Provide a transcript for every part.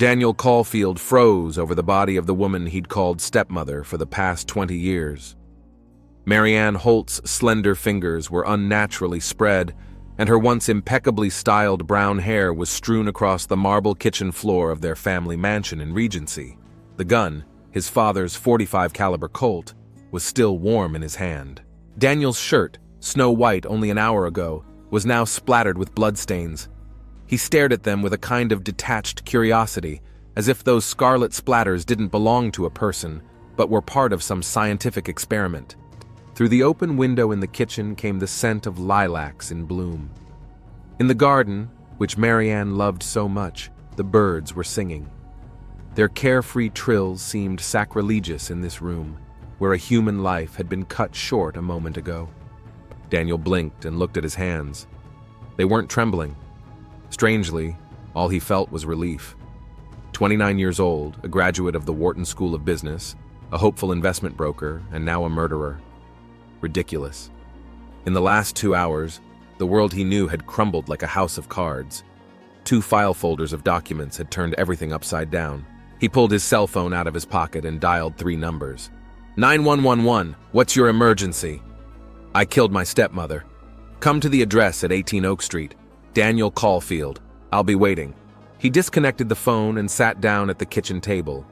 Daniel Caulfield froze over the body of the woman he'd called stepmother for the past 20 years. Marianne Holt's slender fingers were unnaturally spread, and her once impeccably styled brown hair was strewn across the marble kitchen floor of their family mansion in Regency. The gun, his father's .45 caliber Colt, was still warm in his hand. Daniel's shirt, snow white only an hour ago, was now splattered with bloodstains. He stared at them with a kind of detached curiosity, as if those scarlet splatters didn't belong to a person, but were part of some scientific experiment. Through the open window in the kitchen came the scent of lilacs in bloom. In the garden, which Marianne loved so much, the birds were singing. Their carefree trills seemed sacrilegious in this room, where a human life had been cut short a moment ago. Daniel blinked and looked at his hands. They weren't trembling. Strangely, all he felt was relief. 29 years old, a graduate of the Wharton School of Business, a hopeful investment broker, and now a murderer. Ridiculous. In the last 2 hours, the world he knew had crumbled like a house of cards. 2 file folders of documents had turned everything upside down. He pulled his cell phone out of his pocket and dialed 3 numbers. 9111, what's your emergency? I killed my stepmother. Come to the address at 18 Oak Street. Daniel Caulfield. I'll be waiting. He disconnected the phone and sat down at the kitchen table.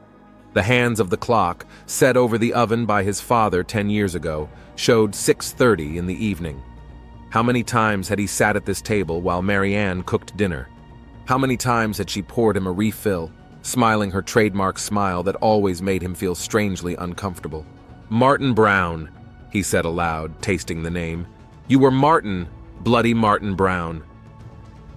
The hands of the clock, set over the oven by his father 10 years ago, showed 6:30 in the evening. How many times had he sat at this table while Marianne cooked dinner? How many times had she poured him a refill, smiling her trademark smile that always made him feel strangely uncomfortable? Martin Brown, he said aloud, tasting the name. You were Martin, bloody Martin Brown.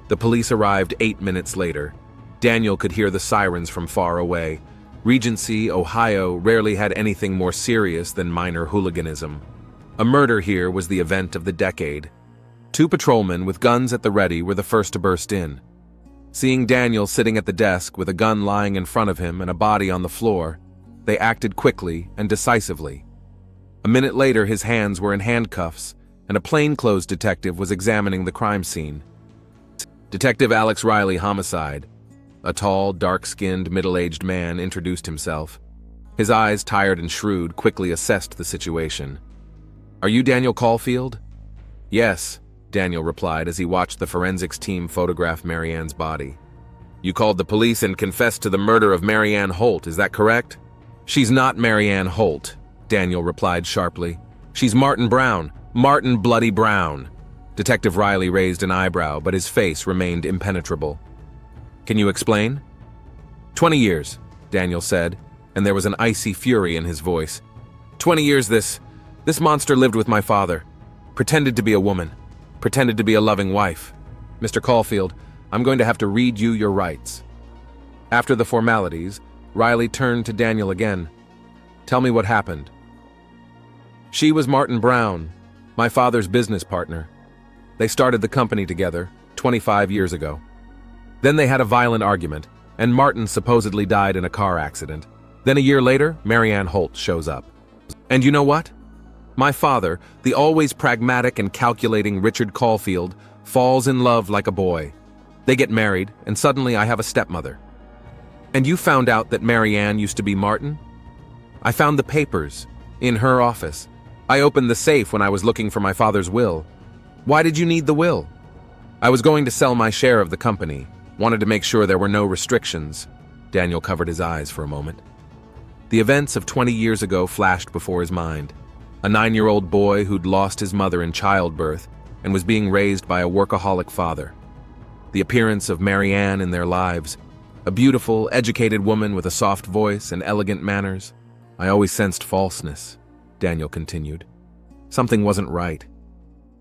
The police arrived 8 minutes later. Daniel could hear the sirens from far away. Regency, Ohio, rarely had anything more serious than minor hooliganism. A murder here was the event of the decade. 2 patrolmen with guns at the ready were the first to burst in. Seeing Daniel sitting at the desk with a gun lying in front of him and a body on the floor, they acted quickly and decisively. A minute later, his hands were in handcuffs, and a plainclothes detective was examining the crime scene. Detective Alex Riley, homicide. A tall, dark-skinned, middle-aged man introduced himself. His eyes, tired and shrewd, quickly assessed the situation. Are you Daniel Caulfield? Yes, Daniel replied as he watched the forensics team photograph Marianne's body. You called the police and confessed to the murder of Marianne Holt, is that correct? She's not Marianne Holt, Daniel replied sharply. She's Martin Brown, Martin Bloody Brown. Detective Riley raised an eyebrow, but his face remained impenetrable. Can you explain? 20 years, Daniel said, and there was an icy fury in his voice. 20 years this monster lived with my father. Pretended to be a woman. Pretended to be a loving wife. Mr. Caulfield, I'm going to have to read you your rights. After the formalities, Riley turned to Daniel again. Tell me what happened. She was Martin Brown, my father's business partner. They started the company together 25 years ago. Then they had a violent argument, and Martin supposedly died in a car accident. Then a year later, Marianne Holt shows up. And you know what? My father, the always pragmatic and calculating Richard Caulfield, falls in love like a boy. They get married, and suddenly I have a stepmother. And you found out that Marianne used to be Martin? I found the papers in her office. I opened the safe when I was looking for my father's will. Why did you need the will? I was going to sell my share of the company. Wanted to make sure there were no restrictions. Daniel covered his eyes for a moment. The events of 20 years ago flashed before his mind. A 9-year-old boy who'd lost his mother in childbirth and was being raised by a workaholic father. The appearance of Marianne in their lives. A beautiful, educated woman with a soft voice and elegant manners. I always sensed falseness, Daniel continued. Something wasn't right.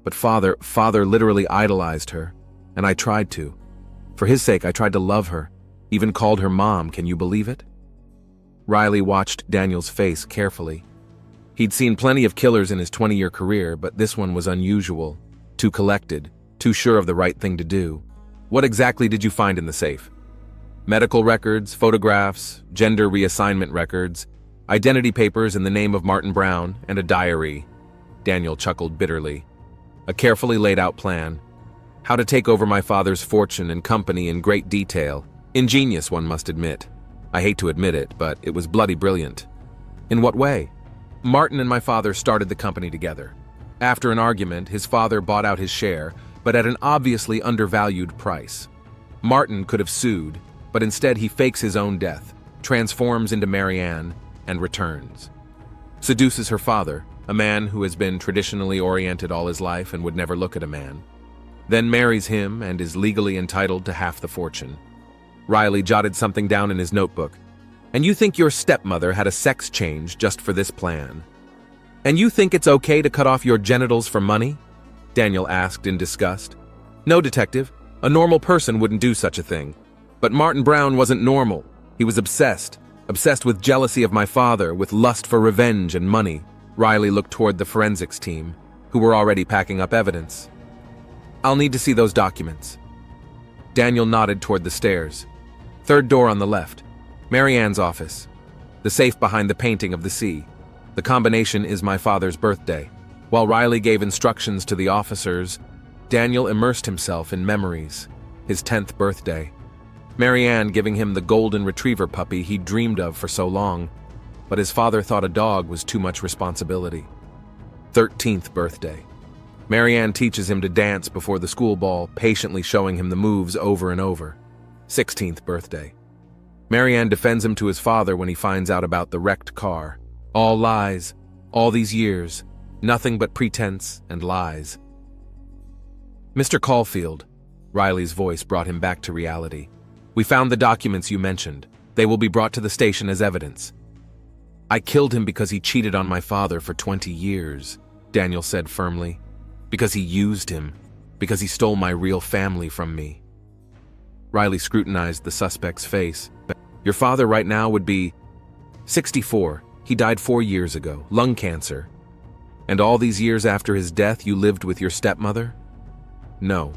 But father literally idolized her, and I tried to. For his sake, I tried to love her, even called her mom, can you believe it? Riley watched Daniel's face carefully. He'd seen plenty of killers in his 20-year career, but this one was unusual, too collected, too sure of the right thing to do. What exactly did you find in the safe? Medical records, photographs, gender reassignment records, identity papers in the name of Martin Brown, and a diary. Daniel chuckled bitterly. A carefully laid out plan. How to take over my father's fortune and company in great detail, Ingenious, one must admit. I hate to admit it, but it was bloody brilliant. In what way? Martin and my father started the company together. After an argument, his father bought out his share, but at an obviously undervalued price. Martin could have sued, but instead he fakes his own death, transforms into Marianne, and returns. Seduces her father, a man who has been traditionally oriented all his life and would never look at a man. Then marries him and is legally entitled to half the fortune. Riley jotted something down in his notebook. And you think your stepmother had a sex change just for this plan? And you think it's okay to cut off your genitals for money? Daniel asked in disgust. No, detective. A normal person wouldn't do such a thing. But Martin Brown wasn't normal. He was obsessed. Obsessed with jealousy of my father, with lust for revenge and money. Riley looked toward the forensics team, who were already packing up evidence. I'll need to see those documents. Daniel nodded toward the stairs. Third door on the left. Marianne's office. The safe behind the painting of the sea. The combination is my father's birthday. While Riley gave instructions to the officers, Daniel immersed himself in memories. His 10th birthday. Marianne giving him the golden retriever puppy he'd dreamed of for so long, but his father thought a dog was too much responsibility. 13th birthday. Marianne teaches him to dance before the school ball, patiently showing him the moves over and over. 16th birthday. Marianne defends him to his father when he finds out about the wrecked car. All lies, all these years, nothing but pretense and lies. Mr. Caulfield, Riley's voice brought him back to reality. We found the documents you mentioned. They will be brought to the station as evidence. I killed him because he cheated on my father for 20 years, Daniel said firmly. Because he used him. Because he stole my real family from me. Riley scrutinized the suspect's face. Your father right now would be 64. He died 4 years ago, lung cancer. And all these years after his death, you lived with your stepmother? No.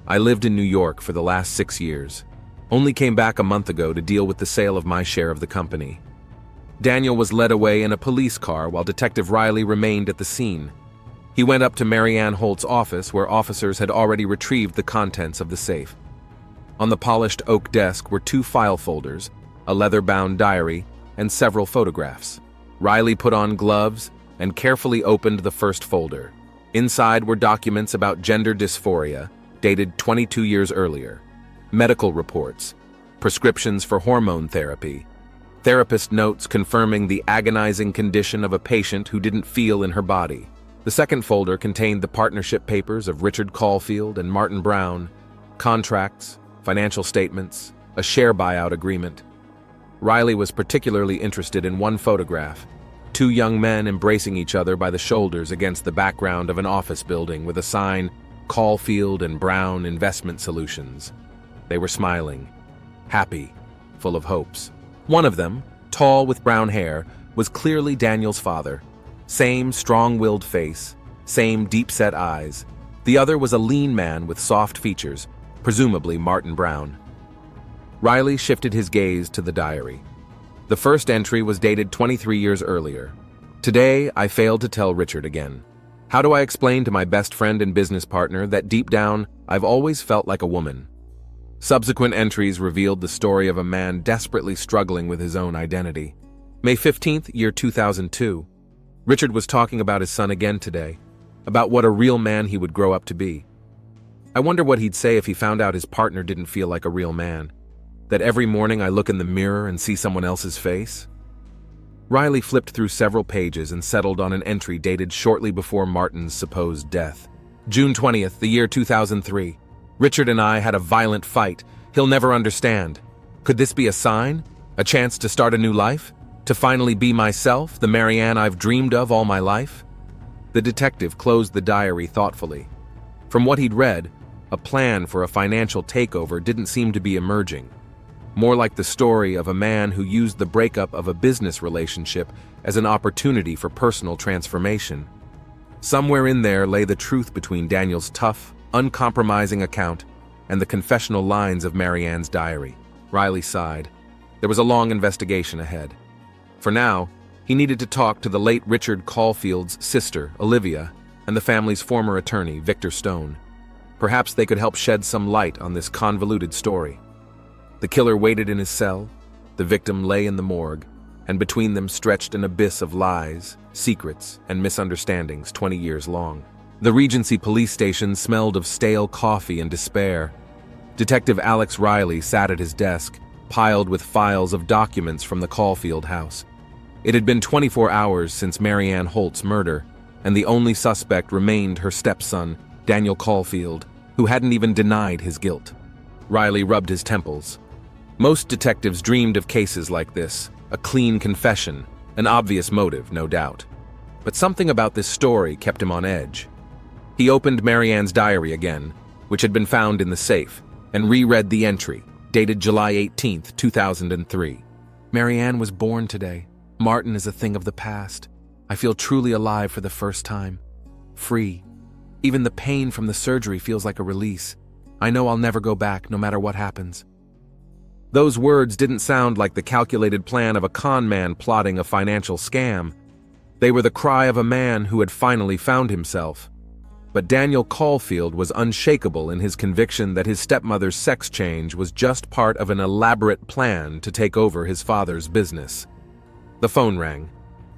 I lived in New York for the last 6 years. Only came back a month ago to deal with the sale of my share of the company. Daniel was led away in a police car while Detective Riley remained at the scene. He went up to Marianne Holt's office where officers had already retrieved the contents of the safe. On the polished oak desk were 2 file folders, a leather-bound diary, and several photographs. Riley put on gloves and carefully opened the first folder. Inside were documents about gender dysphoria, dated 22 years earlier, medical reports, prescriptions for hormone therapy, therapist notes confirming the agonizing condition of a patient who didn't feel in her body. The second folder contained the partnership papers of Richard Caulfield and Martin Brown, contracts, financial statements, a share buyout agreement. Riley was particularly interested in one photograph, 2 young men embracing each other by the shoulders against the background of an office building with a sign, Caulfield and Brown Investment Solutions. They were smiling, happy, full of hopes. One of them, tall with brown hair, was clearly Daniel's father. Same strong-willed face, same deep-set eyes. The other was a lean man with soft features, presumably Martin Brown. Riley shifted his gaze to the diary. The first entry was dated 23 years earlier. Today, I failed to tell Richard again. How do I explain to my best friend and business partner that deep down, I've always felt like a woman? Subsequent entries revealed the story of a man desperately struggling with his own identity. May 15th, year 2002. Richard was talking about his son again today, about what a real man he would grow up to be. I wonder what he'd say if he found out his partner didn't feel like a real man. That every morning I look in the mirror and see someone else's face? Riley flipped through several pages and settled on an entry dated shortly before Martin's supposed death. June 20th, the year 2003. Richard and I had a violent fight. He'll never understand. Could this be a sign? A chance to start a new life? To finally be myself, the Marianne I've dreamed of all my life? The detective closed the diary thoughtfully. From what he'd read, a plan for a financial takeover didn't seem to be emerging. More like the story of a man who used the breakup of a business relationship as an opportunity for personal transformation. Somewhere in there lay the truth between Daniel's tough, uncompromising account and the confessional lines of Marianne's diary. Riley sighed. There was a long investigation ahead. For now, he needed to talk to the late Richard Caulfield's sister, Olivia, and the family's former attorney, Victor Stone. Perhaps they could help shed some light on this convoluted story. The killer waited in his cell, the victim lay in the morgue, and between them stretched an abyss of lies, secrets, and misunderstandings 20 years long. The Regency police station smelled of stale coffee and despair. Detective Alex Riley sat at his desk, piled with files of documents from the Caulfield house. It had been 24 hours since Marianne Holt's murder, and the only suspect remained her stepson, Daniel Caulfield, who hadn't even denied his guilt. Riley rubbed his temples. Most detectives dreamed of cases like this, a clean confession, an obvious motive, no doubt. But something about this story kept him on edge. He opened Marianne's diary again, which had been found in the safe, and reread the entry, dated July 18, 2003. Marianne was born today. Martin is a thing of the past. I feel truly alive for the first time. Free. Even the pain from the surgery feels like a release. I know I'll never go back, no matter what happens. Those words didn't sound like the calculated plan of a con man plotting a financial scam. They were the cry of a man who had finally found himself. But Daniel Caulfield was unshakable in his conviction that his stepmother's sex change was just part of an elaborate plan to take over his father's business. The phone rang.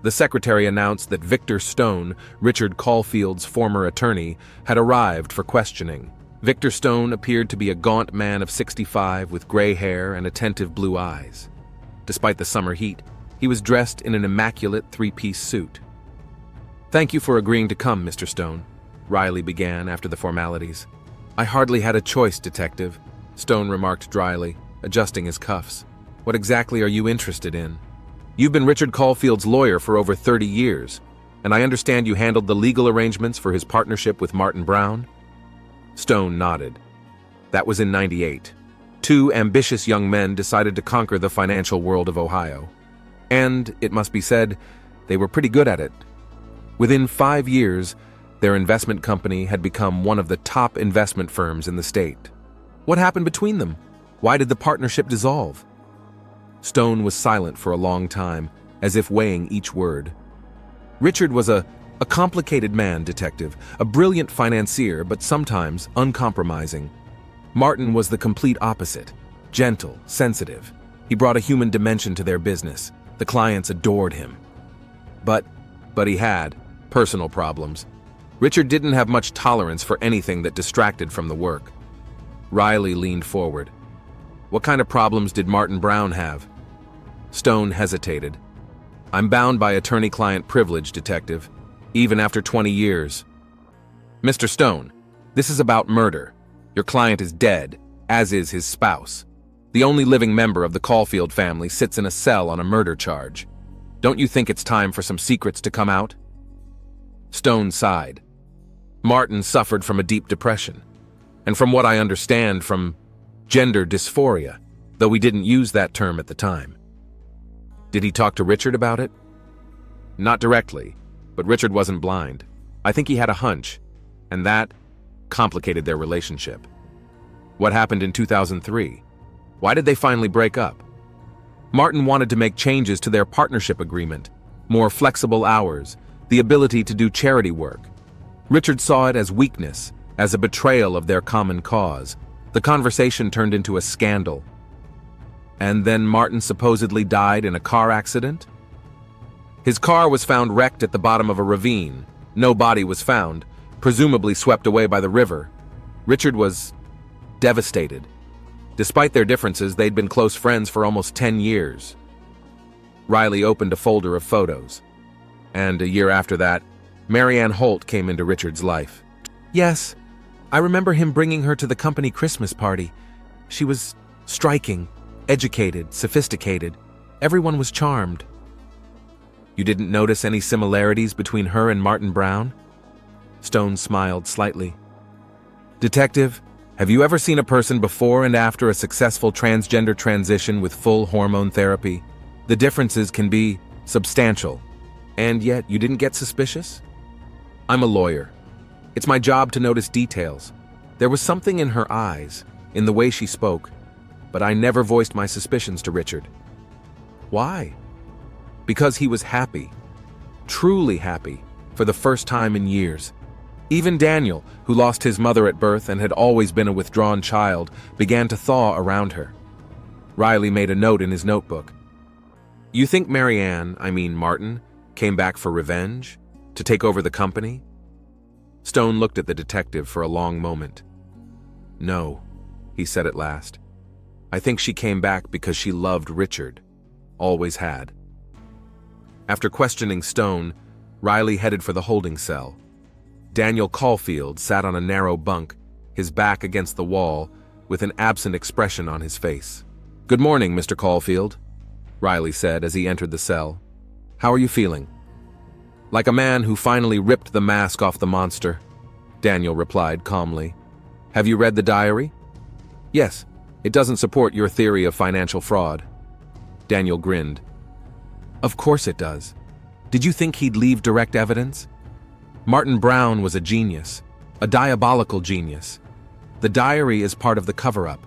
The secretary announced that Victor Stone, Richard Caulfield's former attorney, had arrived for questioning. Victor Stone appeared to be a gaunt man of 65 with gray hair and attentive blue eyes. Despite the summer heat, he was dressed in an immaculate three-piece suit. "Thank you for agreeing to come, Mr. Stone," Riley began after the formalities. "I hardly had a choice, Detective," Stone remarked dryly, adjusting his cuffs. "What exactly are you interested in? You've been Richard Caulfield's lawyer for over 30 years, and I understand you handled the legal arrangements for his partnership with Martin Brown?" Stone nodded. That was in '98. Two ambitious young men decided to conquer the financial world of Ohio. And, it must be said, they were pretty good at it. Within 5 years, their investment company had become one of the top investment firms in the state. What happened between them? Why did the partnership dissolve? Stone was silent for a long time, as if weighing each word. Richard was a complicated man, Detective, a brilliant financier, but sometimes uncompromising. Martin was the complete opposite, gentle, sensitive. He brought a human dimension to their business. The clients adored him. But he had personal problems. Richard didn't have much tolerance for anything that distracted from the work. Riley leaned forward. "What kind of problems did Martin Brown have?" Stone hesitated. "I'm bound by attorney-client privilege, Detective, even after 20 years. Mr. Stone, this is about murder. Your client is dead, as is his spouse. The only living member of the Caulfield family sits in a cell on a murder charge. Don't you think it's time for some secrets to come out?" Stone sighed. Martin suffered from a deep depression, and from what I understand, from gender dysphoria, though we didn't use that term at the time. Did he talk to Richard about it? Not directly, but Richard wasn't blind. I think he had a hunch, and that complicated their relationship. What happened in 2003? Why did they finally break up? Martin wanted to make changes to their partnership agreement, more flexible hours, the ability to do charity work. Richard saw it as weakness, as a betrayal of their common cause. The conversation turned into a scandal. And then Martin supposedly died in a car accident? His car was found wrecked at the bottom of a ravine. No body was found, presumably swept away by the river. Richard was devastated. Despite their differences, they'd been close friends for almost 10 years. Riley opened a folder of photos. And a year after that, Marianne Holt came into Richard's life. "Yes, I remember him bringing her to the company Christmas party. She was striking, educated, sophisticated. Everyone was charmed." "You didn't notice any similarities between her and Martin Brown?" Stone smiled slightly. "Detective, have you ever seen a person before and after a successful transgender transition with full hormone therapy? The differences can be substantial. And yet you didn't get suspicious?" "I'm a lawyer. It's my job to notice details. There was something in her eyes, in the way she spoke, but I never voiced my suspicions to Richard." "Why?" "Because he was happy, truly happy, for the first time in years. Even Daniel, who lost his mother at birth and had always been a withdrawn child, began to thaw around her. Riley made a note in his notebook. You think Martin, came back for revenge? To take over the company? Stone looked at the detective for a long moment. No, he said at last. I think she came back because she loved Richard. Always had. After questioning Stone, Riley headed for the holding cell. Daniel Caulfield sat on a narrow bunk, his back against the wall, with an absent expression on his face. Good morning, Mr. Caulfield, Riley said as he entered the cell. How are you feeling? Like a man who finally ripped the mask off the monster, Daniel replied calmly. Have you read the diary? Yes, it doesn't support your theory of financial fraud. Daniel grinned. Of course it does. Did you think he'd leave direct evidence? Martin Brown was a genius, a diabolical genius. The diary is part of the cover-up.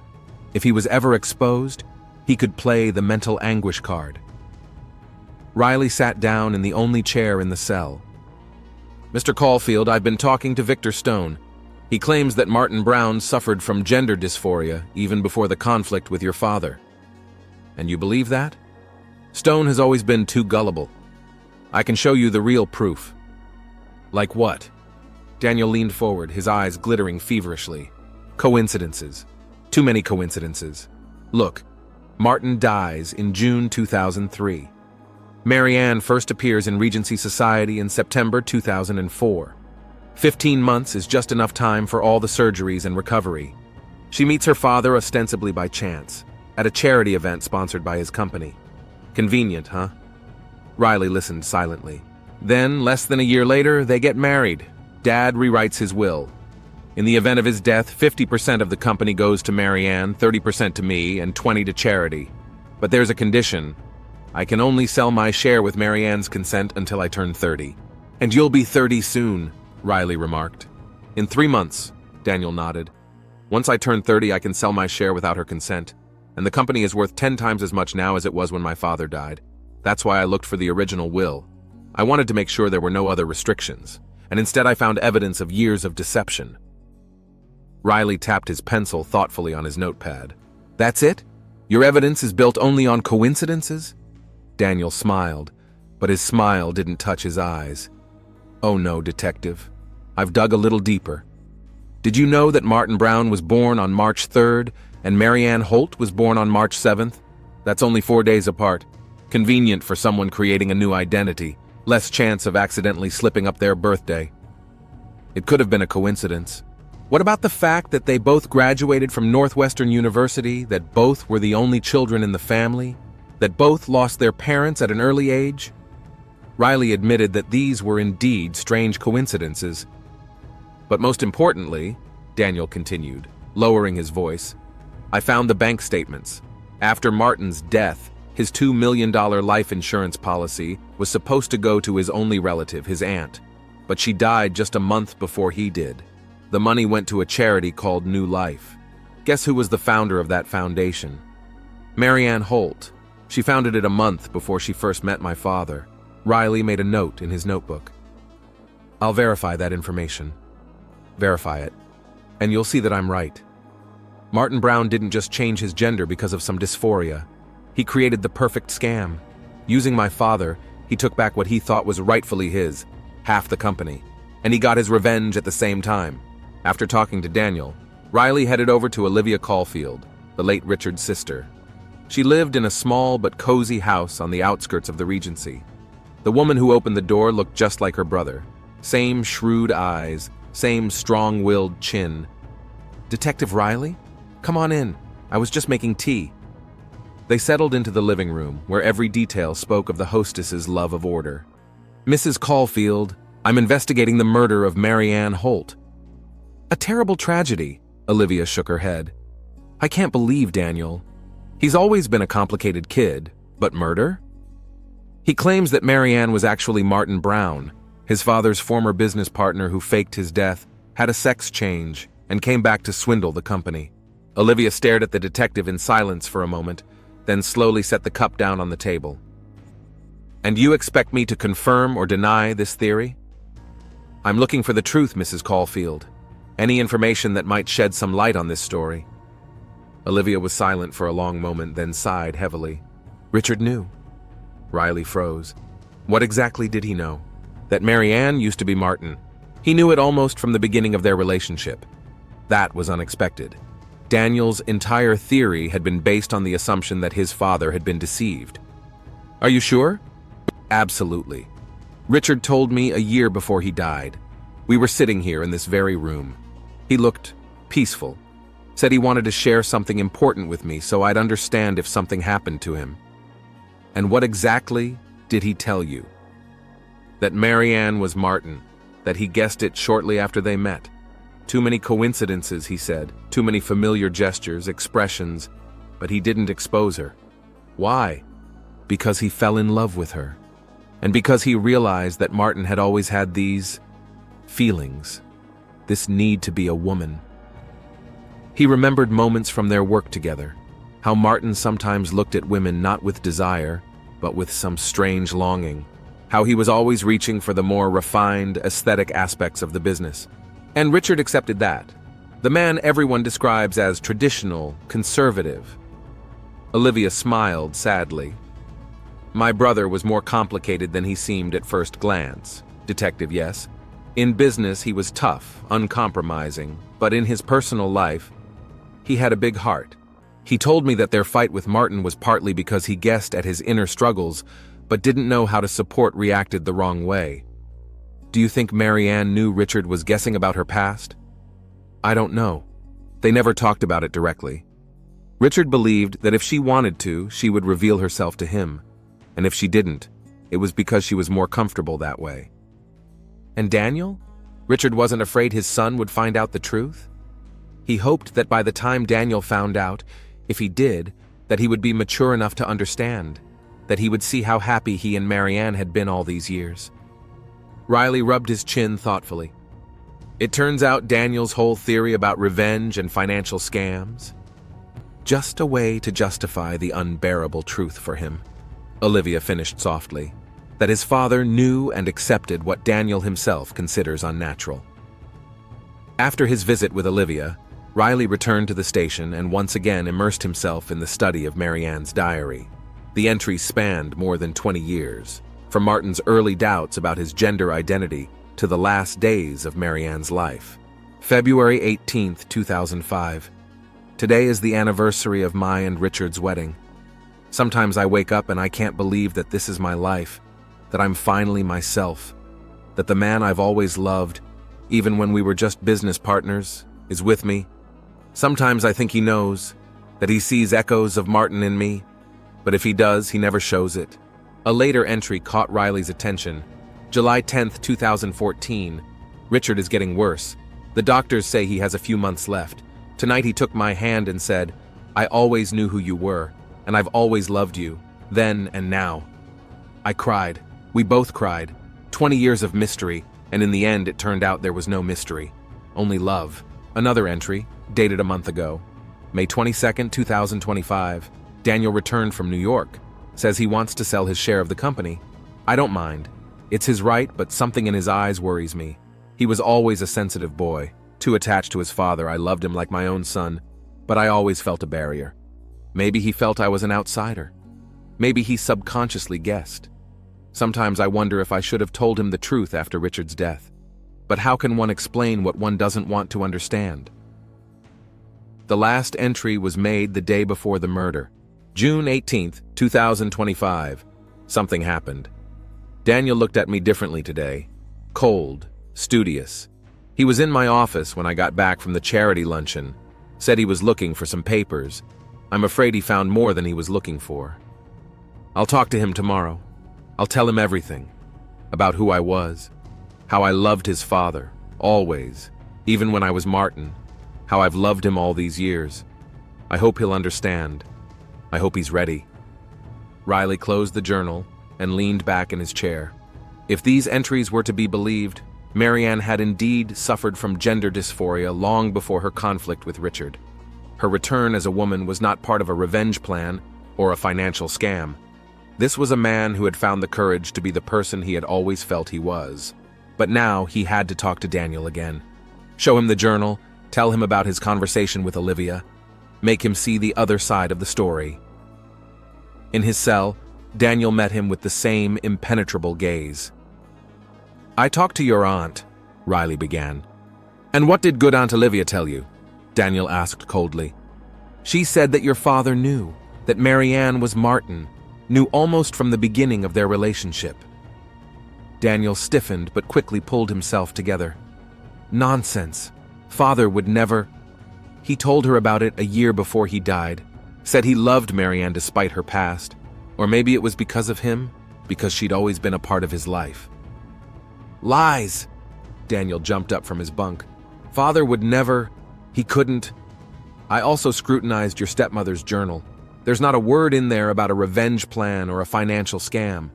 If he was ever exposed, he could play the mental anguish card. Riley sat down in the only chair in the cell. Mr. Caulfield, I've been talking to Victor Stone. He claims that Martin Brown suffered from gender dysphoria even before the conflict with your father. And you believe that? Stone has always been too gullible. I can show you the real proof. Like what? Daniel leaned forward, his eyes glittering feverishly. Coincidences. Too many coincidences. Look, Martin dies in June 2003. Marianne first appears in Regency Society in September 2004. 15 months is just enough time for all the surgeries and recovery. She meets her father ostensibly by chance, at a charity event sponsored by his company. Convenient, huh? Riley listened silently. Then, less than a year later, they get married. Dad rewrites his will. In the event of his death, 50% of the company goes to Marianne, 30% to me, and 20% to charity. But there's a condition. I can only sell my share with Marianne's consent until I turn 30. And you'll be 30 soon, Riley remarked. In 3 months, Daniel nodded. Once I turn 30, I can sell my share without her consent, and the company is worth 10 times as much now as it was when my father died. That's why I looked for the original will. I wanted to make sure there were no other restrictions, and instead I found evidence of years of deception. Riley tapped his pencil thoughtfully on his notepad. That's it? Your evidence is built only on coincidences? Daniel smiled, but his smile didn't touch his eyes. Oh no, detective. I've dug a little deeper. Did you know that Martin Brown was born on March 3rd and Marianne Holt was born on March 7th? That's only 4 days apart. Convenient for someone creating a new identity. Less chance of accidentally slipping up their birthday. It could have been a coincidence. What about the fact that they both graduated from Northwestern University, that both were the only children in the family, that both lost their parents at an early age? Riley admitted that these were indeed strange coincidences. But most importantly, Daniel continued, lowering his voice, I found the bank statements. After Martin's death, his $2 million life insurance policy was supposed to go to his only relative, his aunt, but she died just a month before he did. The money went to a charity called New Life. Guess who was the founder of that foundation? Marianne Holt. She founded it a month before she first met my father. Riley made a note in his notebook. I'll verify that information. Verify it, and you'll see that I'm right. Martin Brown didn't just change his gender because of some dysphoria. He created the perfect scam. Using my father, he took back what he thought was rightfully his, half the company, and he got his revenge at the same time. After talking to Daniel, Riley headed over to Olivia Caulfield, the late Richard's sister. She lived in a small but cozy house on the outskirts of the Regency. The woman who opened the door looked just like her brother. Same shrewd eyes, same strong-willed chin. Detective Riley? Come on in. I was just making tea. They settled into the living room, where every detail spoke of the hostess's love of order. Mrs. Caulfield, I'm investigating the murder of Marianne Holt. A terrible tragedy, Olivia shook her head. I can't believe Daniel. He's always been a complicated kid, but murder? He claims that Marianne was actually Martin Brown, his father's former business partner who faked his death, had a sex change, and came back to swindle the company. Olivia stared at the detective in silence for a moment, then slowly set the cup down on the table. And you expect me to confirm or deny this theory? I'm looking for the truth, Mrs. Caulfield. Any information that might shed some light on this story. Olivia was silent for a long moment, then sighed heavily. Richard knew. Riley froze. What exactly did he know? That Marianne used to be Martin. He knew it almost from the beginning of their relationship. That was unexpected. Daniel's entire theory had been based on the assumption that his father had been deceived. Are you sure? Absolutely. Richard told me a year before he died. We were sitting here in this very room. He looked peaceful. Said he wanted to share something important with me so I'd understand if something happened to him. And what exactly did he tell you? That Marianne was Martin, that he guessed it shortly after they met. Too many coincidences, he said, too many familiar gestures, expressions, but he didn't expose her. Why? Because he fell in love with her. And because he realized that Martin had always had these feelings, this need to be a woman. He remembered moments from their work together, how Martin sometimes looked at women not with desire, but with some strange longing, how he was always reaching for the more refined, aesthetic aspects of the business. And Richard accepted that. The man everyone describes as traditional, conservative. Olivia smiled sadly. My brother was more complicated than he seemed at first glance. Detective, yes. In business, he was tough, uncompromising, but in his personal life, he had a big heart. He told me that their fight with Martin was partly because he guessed at his inner struggles, but didn't know how to support reacted the wrong way. Do you think Marianne knew Richard was guessing about her past? I don't know. They never talked about it directly. Richard believed that if she wanted to, she would reveal herself to him. And if she didn't, it was because she was more comfortable that way. And Daniel? Richard wasn't afraid his son would find out the truth? He hoped that by the time Daniel found out, if he did, that he would be mature enough to understand, that he would see how happy he and Marianne had been all these years. Riley rubbed his chin thoughtfully. It turns out Daniel's whole theory about revenge and financial scams, just a way to justify the unbearable truth for him. Olivia finished softly, that his father knew and accepted what Daniel himself considers unnatural. After his visit with Olivia, Riley returned to the station and once again immersed himself in the study of Marianne's diary. The entries spanned more than 20 years, from Martin's early doubts about his gender identity to the last days of Marianne's life. February 18, 2005. Today is the anniversary of my and Richard's wedding. Sometimes I wake up and I can't believe that this is my life, that I'm finally myself, that the man I've always loved, even when we were just business partners, is with me. Sometimes I think he knows, that he sees echoes of Martin in me, but if he does, he never shows it. A later entry caught Riley's attention. July 10, 2014. Richard is getting worse. The doctors say he has a few months left. Tonight he took my hand and said, I always knew who you were, and I've always loved you, then and now. I cried. We both cried. 20 years of mystery, and in the end it turned out there was no mystery. Only love. Another entry, dated a month ago. May 22, 2025. Daniel returned from New York. Says he wants to sell his share of the company. I don't mind. It's his right, but something in his eyes worries me. He was always a sensitive boy, too attached to his father. I loved him like my own son, but I always felt a barrier. Maybe he felt I was an outsider. Maybe he subconsciously guessed. Sometimes I wonder if I should have told him the truth after Richard's death. But how can one explain what one doesn't want to understand? The last entry was made the day before the murder. June 18, 2025. Something happened. Daniel looked at me differently today. Cold, studious. He was in my office when I got back from the charity luncheon. Said he was looking for some papers. I'm afraid he found more than he was looking for. I'll talk to him tomorrow. I'll tell him everything. About who I was. How I loved his father, always. Even when I was Martin. How I've loved him all these years. I hope he'll understand. I hope he's ready. Riley closed the journal and leaned back in his chair. If these entries were to be believed, Marianne had indeed suffered from gender dysphoria long before her conflict with Richard. Her return as a woman was not part of a revenge plan or a financial scam. This was a man who had found the courage to be the person he had always felt he was. But now he had to talk to Daniel again. Show him the journal, tell him about his conversation with Olivia. make him see the other side of the story. In his cell, Daniel met him with the same impenetrable gaze. "I talked to your aunt," Riley began. "And what did good Aunt Olivia tell you?" Daniel asked coldly. "She said that your father knew, that Marianne was Martin, knew almost from the beginning of their relationship." Daniel stiffened but quickly pulled himself together. "Nonsense. Father would never—" "He told her about it a year before he died, said he loved Marianne despite her past, or maybe it was because of him, because she'd always been a part of his life." "Lies!" Daniel jumped up from his bunk. "Father would never. He couldn't. I also scrutinized your stepmother's journal. There's not a word in there about a revenge plan or a financial scam.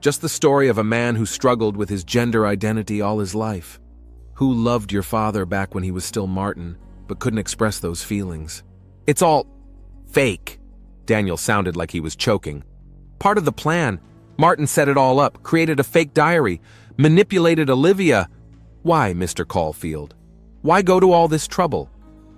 Just the story of a man who struggled with his gender identity all his life. Who loved your father back when he was still Martin, but couldn't express those feelings. It's all fake." Daniel sounded like he was choking. "Part of the plan. Martin set it all up, created a fake diary, manipulated Olivia. Why, Mr. Caulfield? Why go to all this trouble?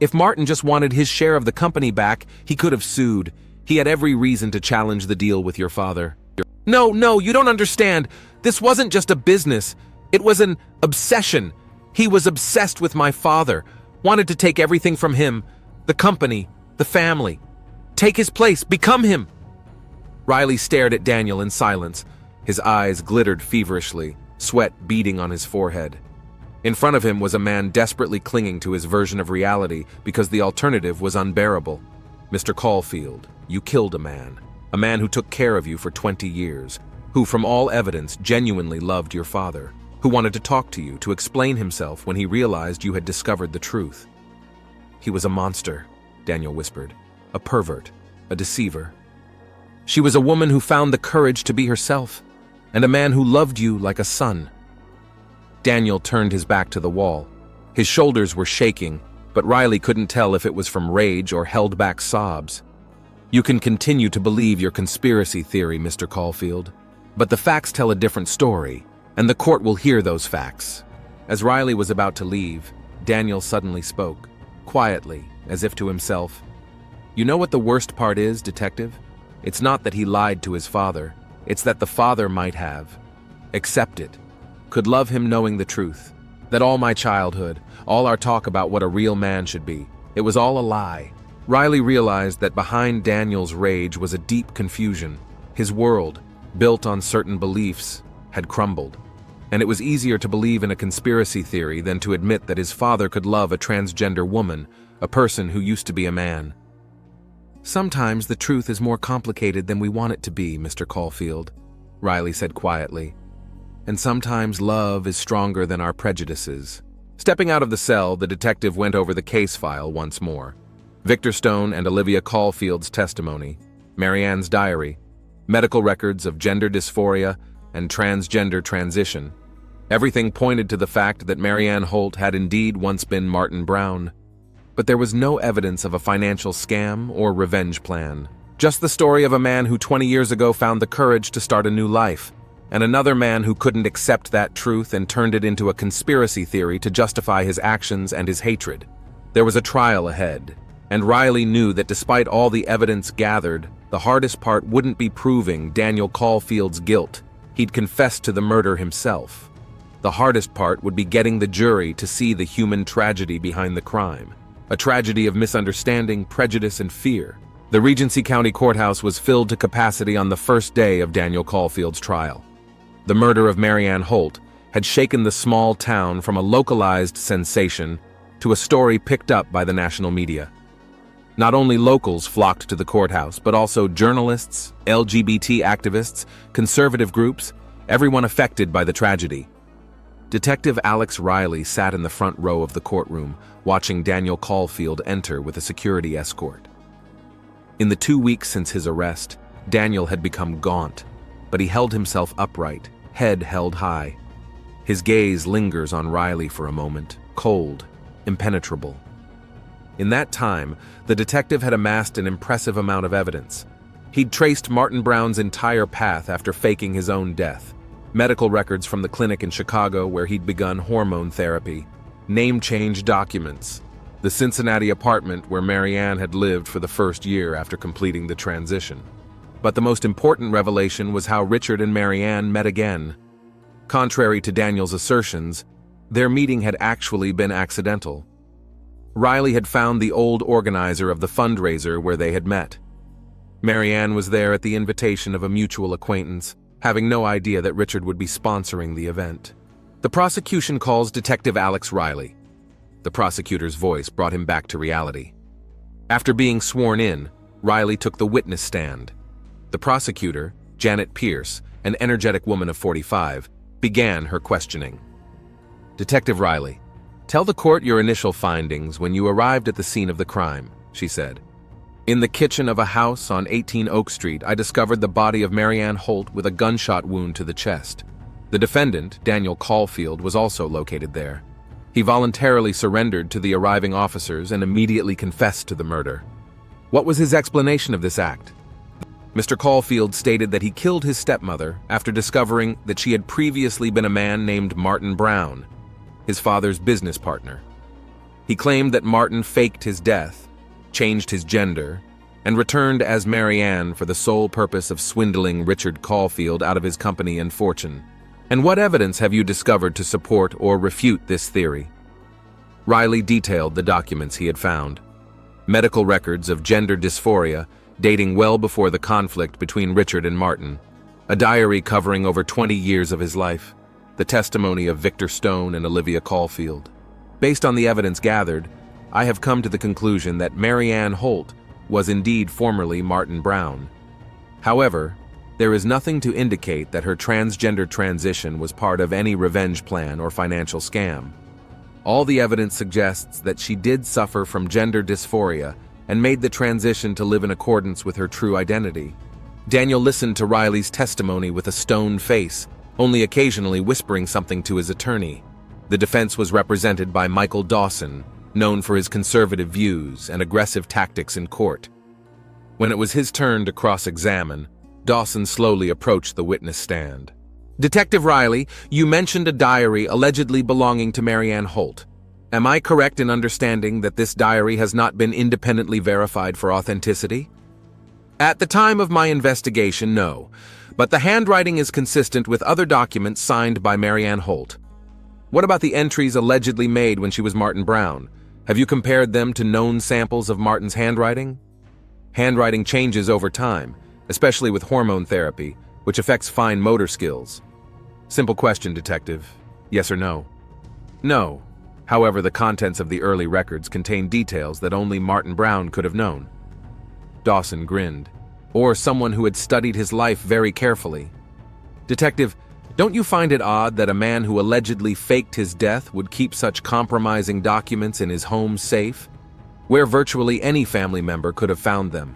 If Martin just wanted his share of the company back, he could have sued. He had every reason to challenge the deal with your father." No, you don't understand. This wasn't just a business. It was an obsession. He was obsessed with my father, wanted to take everything from him, the company, the family. Take his place, become him." Riley stared at Daniel in silence. His eyes glittered feverishly, sweat beading on his forehead. In front of him was a man desperately clinging to his version of reality because the alternative was unbearable. "Mr. Caulfield, you killed a man who took care of you for 20 years, who from all evidence genuinely loved your father, who wanted to talk to you, to explain himself when he realized you had discovered the truth." "He was a monster," Daniel whispered. "A pervert, a deceiver. She was a woman who found the courage to be herself, and a man who loved you like a son." Daniel turned his back to the wall. His shoulders were shaking, but Riley couldn't tell if it was from rage or held back sobs. "You can continue to believe your conspiracy theory, Mr. Caulfield, but the facts tell a different story, and the court will hear those facts." As Riley was about to leave, Daniel suddenly spoke, quietly, as if to himself. "You know what the worst part is, Detective? It's not that he lied to his father, it's that the father might have accepted, could love him knowing the truth, that all my childhood, all our talk about what a real man should be, it was all a lie." Riley realized that behind Daniel's rage was a deep confusion. His world, built on certain beliefs, had crumbled, and it was easier to believe in a conspiracy theory than to admit that his father could love a transgender woman, a person who used to be a man. "Sometimes the truth is more complicated than we want it to be, Mr. Caulfield," Riley said quietly. "And sometimes love is stronger than our prejudices." Stepping out of the cell, the detective went over the case file once more. Victor Stone and Olivia Caulfield's testimony, Marianne's diary, medical records of gender dysphoria and transgender transition. Everything pointed to the fact that Marianne Holt had indeed once been Martin Brown. But there was no evidence of a financial scam or revenge plan. Just the story of a man who 20 years ago found the courage to start a new life, and another man who couldn't accept that truth and turned it into a conspiracy theory to justify his actions and his hatred. There was a trial ahead, and Riley knew that despite all the evidence gathered, the hardest part wouldn't be proving Daniel Caulfield's guilt. He'd confessed to the murder himself. The hardest part would be getting the jury to see the human tragedy behind the crime. A tragedy of misunderstanding, prejudice, and fear. The Regency County Courthouse was filled to capacity on the first day of Daniel Caulfield's trial. The murder of Marianne Holt had shaken the small town from a localized sensation to a story picked up by the national media. Not only locals flocked to the courthouse, but also journalists, LGBT activists, conservative groups, everyone affected by the tragedy. Detective Alex Riley sat in the front row of the courtroom, watching Daniel Caulfield enter with a security escort. In the 2 weeks since his arrest, Daniel had become gaunt, but he held himself upright, head held high. His gaze lingers on Riley for a moment, cold, impenetrable. In that time, the detective had amassed an impressive amount of evidence. He'd traced Martin Brown's entire path after faking his own death. Medical records from the clinic in Chicago where he'd begun hormone therapy, name change documents, the Cincinnati apartment where Marianne had lived for the first year after completing the transition. But the most important revelation was how Richard and Marianne met again. Contrary to Daniel's assertions, their meeting had actually been accidental. Riley had found the old organizer of the fundraiser where they had met. Marianne was there at the invitation of a mutual acquaintance, having no idea that Richard would be sponsoring the event. The prosecution calls Detective Alex Riley. The prosecutor's voice brought him back to reality. After being sworn in, Riley took the witness stand. The prosecutor, Janet Pierce, an energetic woman of 45, began her questioning. "Detective Riley, tell the court your initial findings when you arrived at the scene of the crime," she said. "In the kitchen of a house on 18 Oak Street, I discovered the body of Marianne Holt with a gunshot wound to the chest. The defendant, Daniel Caulfield, was also located there. He voluntarily surrendered to the arriving officers and immediately confessed to the murder. What was his explanation of this act?" Mr. Caulfield stated that he killed his stepmother after discovering that she had previously been a man named Martin Brown, his father's business partner. He claimed that Martin faked his death, changed his gender, and returned as Marianne for the sole purpose of swindling Richard Caulfield out of his company and fortune. "And what evidence have you discovered to support or refute this theory?" Riley detailed the documents he had found. Medical records of gender dysphoria dating well before the conflict between Richard and Martin, a diary covering over 20 years of his life, the testimony of Victor Stone and Olivia Caulfield. Based on the evidence gathered, I have come to the conclusion that Marianne Holt was indeed formerly Martin Brown. However, there is nothing to indicate that her transgender transition was part of any revenge plan or financial scam. All the evidence suggests that she did suffer from gender dysphoria and made the transition to live in accordance with her true identity. Daniel listened to Riley's testimony with a stone face, only occasionally whispering something to his attorney. The defense was represented by Michael Dawson, known for his conservative views and aggressive tactics in court. When it was his turn to cross-examine, Dawson slowly approached the witness stand. "Detective Riley, you mentioned a diary allegedly belonging to Marianne Holt. Am I correct in understanding that this diary has not been independently verified for authenticity?" "At the time of my investigation, no, but the handwriting is consistent with other documents signed by Marianne Holt." "What about the entries allegedly made when she was Martin Brown? Have you compared them to known samples of Martin's handwriting?" "Handwriting changes over time, especially with hormone therapy, which affects fine motor skills." "Simple question, Detective. Yes or no?" "No. However, the contents of the early records contain details that only Martin Brown could have known." Dawson grinned. "Or someone who had studied his life very carefully." "Detective, don't you find it odd that a man who allegedly faked his death would keep such compromising documents in his home safe, where virtually any family member could have found them?"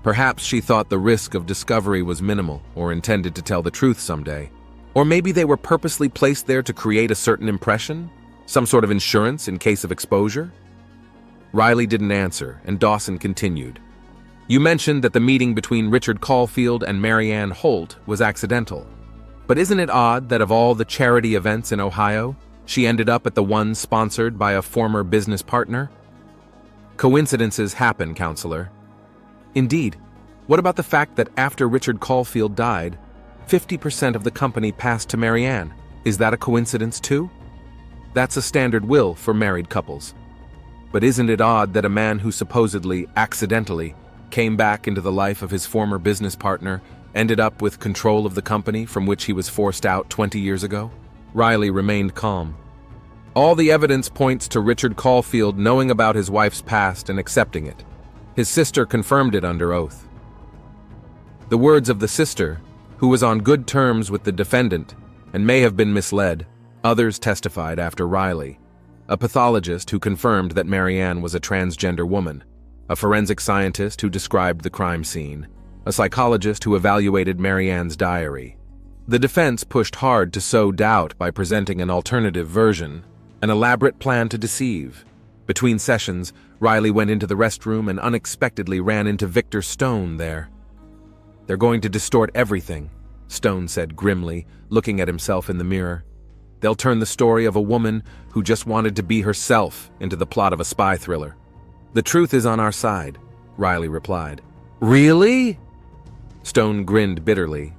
"Perhaps she thought the risk of discovery was minimal or intended to tell the truth someday. Or maybe they were purposely placed there to create a certain impression? Some sort of insurance in case of exposure?" Riley didn't answer, and Dawson continued. "You mentioned that the meeting between Richard Caulfield and Marianne Holt was accidental. But isn't it odd that of all the charity events in Ohio, she ended up at the one sponsored by a former business partner?" "Coincidences happen, counselor." "Indeed. What about the fact that after Richard Caulfield died, 50% of the company passed to Marianne? Is that a coincidence too?" "That's a standard will for married couples. But isn't it odd that a man who supposedly, accidentally, came back into the life of his former business partner ended up with control of the company from which he was forced out 20 years ago?" Riley remained calm. "All the evidence points to Richard Caulfield knowing about his wife's past and accepting it. His sister confirmed it under oath." The words of the sister, who was on good terms with the defendant and may have been misled. Others testified after Riley: a pathologist who confirmed that Marianne was a transgender woman, a forensic scientist who described the crime scene, a psychologist who evaluated Marianne's diary. The defense pushed hard to sow doubt by presenting an alternative version, an elaborate plan to deceive. Between sessions, Riley went into the restroom and unexpectedly ran into Victor Stone there. "They're going to distort everything," Stone said grimly, looking at himself in the mirror. They'll turn the story of a woman who just wanted to be herself into the plot of a spy thriller. The truth is on our side, Riley replied. Really? Stone grinned bitterly.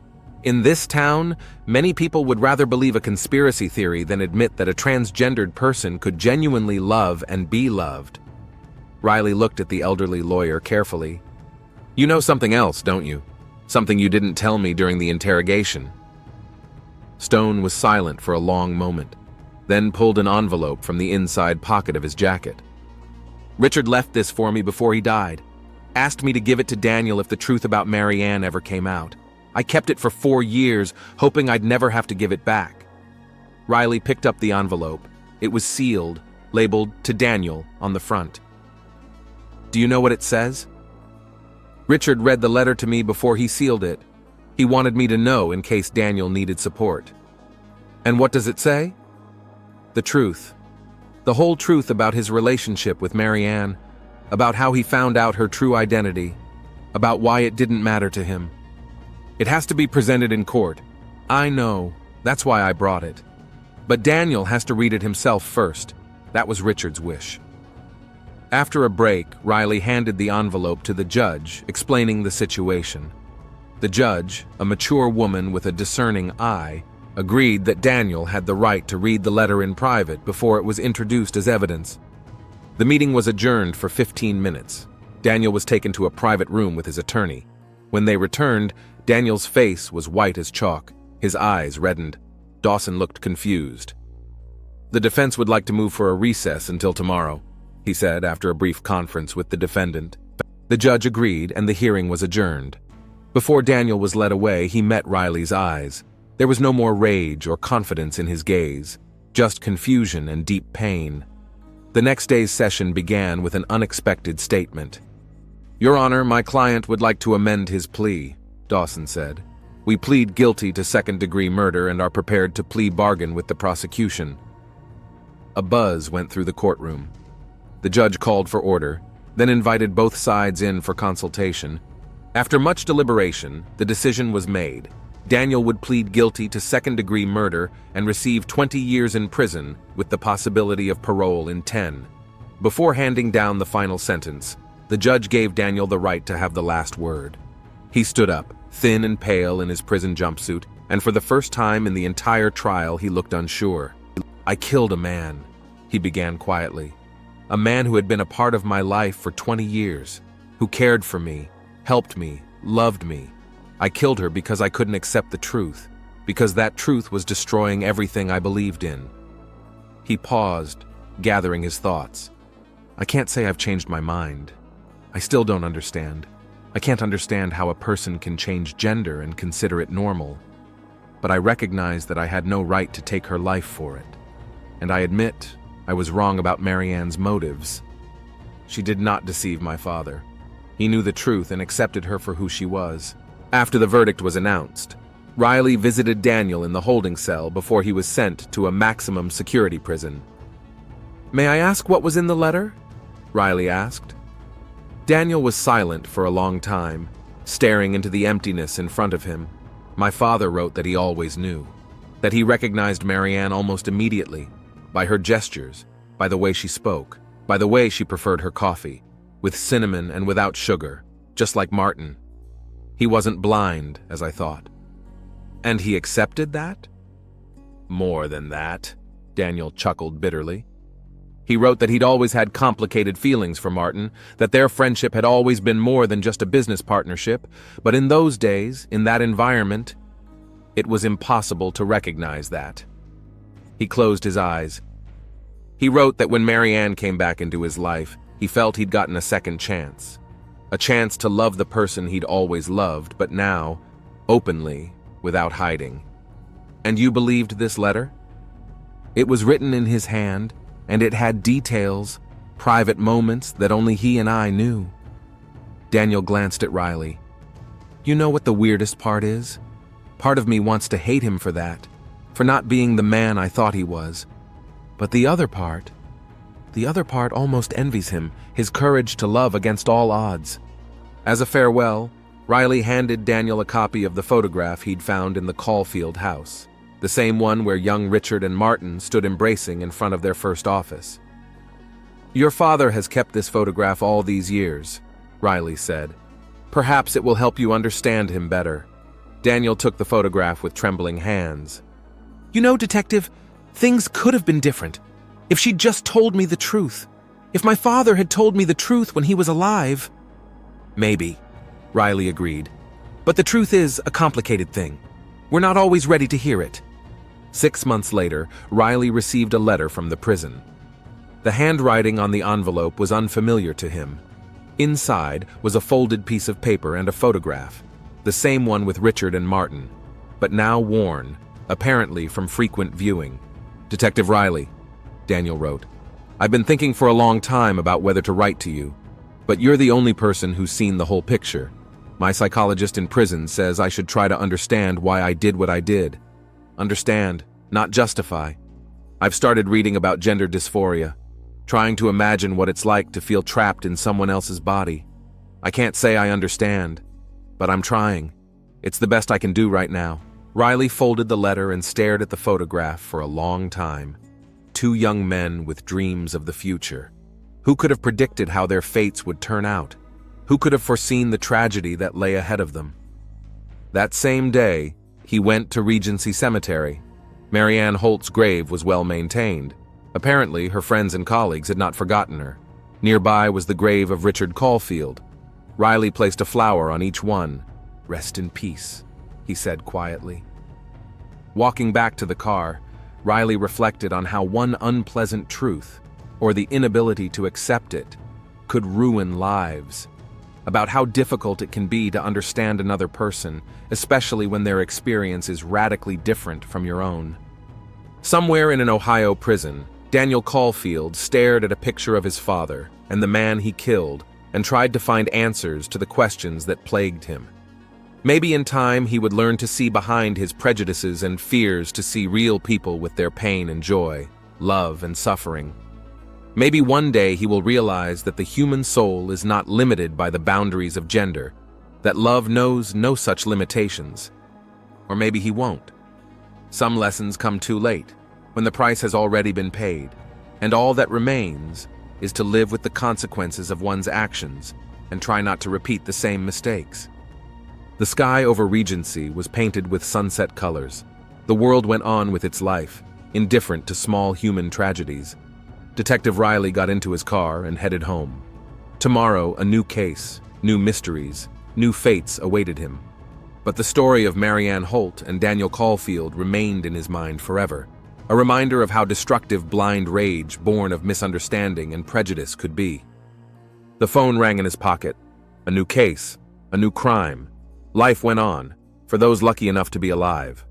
In this town, many people would rather believe a conspiracy theory than admit that a transgendered person could genuinely love and be loved. Riley looked at the elderly lawyer carefully. You know something else, don't you? Something you didn't tell me during the interrogation. Stone was silent for a long moment, then pulled an envelope from the inside pocket of his jacket. Richard left this for me before he died. Asked me to give it to Daniel if the truth about Marianne ever came out. I kept it for 4 years, hoping I'd never have to give it back. Riley picked up the envelope. It was sealed, labeled "To Daniel" on the front. Do you know what it says? Richard read the letter to me before he sealed it. He wanted me to know in case Daniel needed support. And what does it say? The truth. The whole truth about his relationship with Marianne, about how he found out her true identity, about why it didn't matter to him. It has to be presented in court. I know, that's why I brought it. But Daniel has to read it himself first. That was Richard's wish. After a break, Riley handed the envelope to the judge, explaining the situation. The judge, a mature woman with a discerning eye, agreed that Daniel had the right to read the letter in private before it was introduced as evidence. The meeting was adjourned for 15 minutes. Daniel was taken to a private room with his attorney. When they returned, Daniel's face was white as chalk. His eyes reddened. Dawson looked confused. The defense would like to move for a recess until tomorrow, he said after a brief conference with the defendant. The judge agreed and the hearing was adjourned. Before Daniel was led away, he met Riley's eyes. There was no more rage or confidence in his gaze, just confusion and deep pain. The next day's session began with an unexpected statement. Your Honor, my client would like to amend his plea, Dawson said. We plead guilty to second-degree murder and are prepared to plea bargain with the prosecution. A buzz went through the courtroom. The judge called for order, then invited both sides in for consultation. After much deliberation, the decision was made. Daniel would plead guilty to second-degree murder and receive 20 years in prison with the possibility of parole in 10. Before handing down the final sentence, the judge gave Daniel the right to have the last word. He stood up, thin and pale in his prison jumpsuit, and for the first time in the entire trial he looked unsure. I killed a man, he began quietly. A man who had been a part of my life for 20 years, who cared for me, helped me, loved me. I killed her because I couldn't accept the truth, because that truth was destroying everything I believed in. He paused, gathering his thoughts. I can't say I've changed my mind. I still don't understand. I can't understand how a person can change gender and consider it normal. But I recognize that I had no right to take her life for it. And I admit I was wrong about Marianne's motives. She did not deceive my father. He knew the truth and accepted her for who she was. After the verdict was announced, Riley visited Daniel in the holding cell before he was sent to a maximum security prison. May I ask what was in the letter? Riley asked. Daniel was silent for a long time, staring into the emptiness in front of him. My father wrote that he always knew, that he recognized Marianne almost immediately, by her gestures, by the way she spoke, by the way she preferred her coffee, with cinnamon and without sugar, just like Martin. He wasn't blind, as I thought. And he accepted that? More than that, Daniel chuckled bitterly. He wrote that he'd always had complicated feelings for Martin, that their friendship had always been more than just a business partnership, but in those days, in that environment, it was impossible to recognize that. He closed his eyes. He wrote that when Marianne came back into his life, he felt he'd gotten a second chance. A chance to love the person he'd always loved, but now, openly, without hiding. And you believed this letter? It was written in his hand, and it had details, private moments that only he and I knew. Daniel glanced at Riley. You know what the weirdest part is? Part of me wants to hate him for that, for not being the man I thought he was. But the other part almost envies him, his courage to love against all odds. As a farewell, Riley handed Daniel a copy of the photograph he'd found in the Caulfield house. the same one where young Richard and Martin stood embracing in front of their first office. "Your father has kept this photograph all these years," Riley said. "Perhaps it will help you understand him better." Daniel took the photograph with trembling hands. "You know, Detective, things could have been different if she'd just told me the truth. If my father had told me the truth when he was alive." "Maybe," Riley agreed. "But the truth is a complicated thing. We're not always ready to hear it." 6 months later, Riley received a letter from the prison. The handwriting on the envelope was unfamiliar to him. Inside was a folded piece of paper and a photograph, the same one with Richard and Martin, but now worn, apparently from frequent viewing. "Detective Riley," Daniel wrote, "I've been thinking for a long time about whether to write to you, but you're the only person who's seen the whole picture. My psychologist in prison says I should try to understand why I did what I did. Understand, not justify. I've started reading about gender dysphoria, trying to imagine what it's like to feel trapped in someone else's body. I can't say I understand, but I'm trying. It's the best I can do right now." Riley folded the letter and stared at the photograph for a long time. 2 young men with dreams of the future. Who could have predicted how their fates would turn out? Who could have foreseen the tragedy that lay ahead of them? That same day, he went to Regency Cemetery. Marianne Holt's grave was well maintained. Apparently, her friends and colleagues had not forgotten her. Nearby was the grave of Richard Caulfield. Riley placed a flower on each one. "Rest in peace," he said quietly. Walking back to the car, Riley reflected on how one unpleasant truth, or the inability to accept it, could ruin lives. About how difficult it can be to understand another person, especially when their experience is radically different from your own. Somewhere in an Ohio prison, Daniel Caulfield stared at a picture of his father and the man he killed and tried to find answers to the questions that plagued him. Maybe in time he would learn to see behind his prejudices and fears, to see real people with their pain and joy, love and suffering. Maybe one day he will realize that the human soul is not limited by the boundaries of gender, that love knows no such limitations. Or maybe he won't. Some lessons come too late, when the price has already been paid, and all that remains is to live with the consequences of one's actions and try not to repeat the same mistakes. The sky over Regency was painted with sunset colors. The world went on with its life, indifferent to small human tragedies. Detective Riley got into his car and headed home. Tomorrow, a new case, new mysteries, new fates awaited him. But the story of Marianne Holt and Daniel Caulfield remained in his mind forever, a reminder of how destructive blind rage born of misunderstanding and prejudice could be. The phone rang in his pocket. A new case, a new crime. Life went on, for those lucky enough to be alive.